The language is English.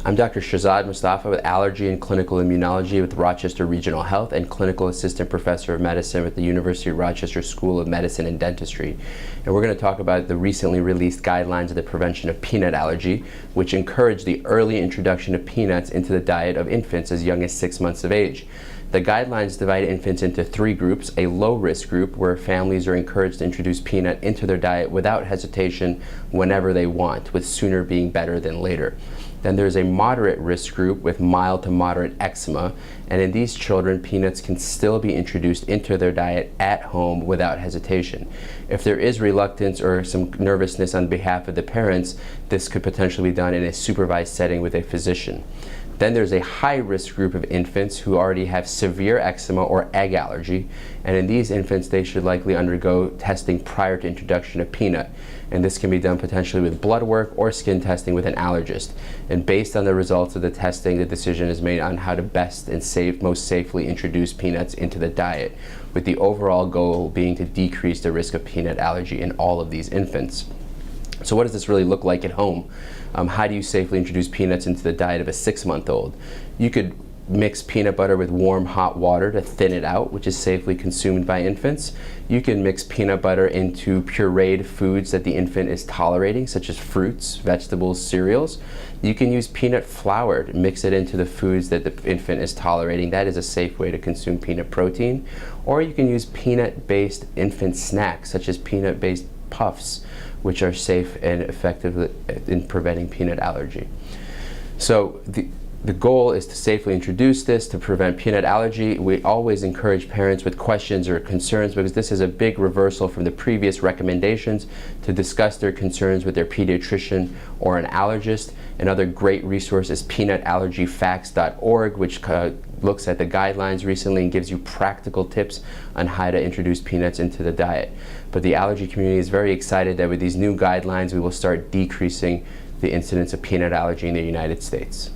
I'm Dr. Shahzad Mustafa with Allergy and Clinical Immunology with Rochester Regional Health and Clinical Assistant Professor of Medicine with the University of Rochester School of Medicine and Dentistry. And we're going to talk about the recently released guidelines of the prevention of peanut allergy, which encourage the early introduction of peanuts into the diet of infants as young as 6 months of age. The guidelines divide infants into 3 groups: a low-risk group, where families are encouraged to introduce peanut into their diet without hesitation whenever they want, with sooner being better than later. Then there's a moderate risk group with mild to moderate eczema, and in these children, peanuts can still be introduced into their diet at home without hesitation. If there is reluctance or some nervousness on behalf of the parents, this could potentially be done in a supervised setting with a physician. Then there's a high-risk group of infants who already have severe eczema or egg allergy, and in these infants they should likely undergo testing prior to introduction of peanut, and this can be done potentially with blood work or skin testing with an allergist. And based on the results of the testing, the decision is made on how to best and most safely introduce peanuts into the diet, with the overall goal being to decrease the risk of peanut allergy in all of these infants. So what does this really look like at home? How do you safely introduce peanuts into the diet of a 6-month-old? You could mix peanut butter with warm hot water to thin it out, which is safely consumed by infants. You can mix peanut butter into pureed foods that the infant is tolerating, such as fruits, vegetables, cereals. You can use peanut flour to mix it into the foods that the infant is tolerating. That is a safe way to consume peanut protein. Or you can use peanut-based infant snacks, such as peanut-based puffs, which are safe and effective in preventing peanut allergy. So the goal is to safely introduce this to prevent peanut allergy. We always encourage parents with questions or concerns, because this is a big reversal from the previous recommendations, to discuss their concerns with their pediatrician or an allergist. Another great resource is peanutallergyfacts.org, which looks at the guidelines recently and gives you practical tips on how to introduce peanuts into the diet. But the allergy community is very excited that with these new guidelines we will start decreasing the incidence of peanut allergy in the United States.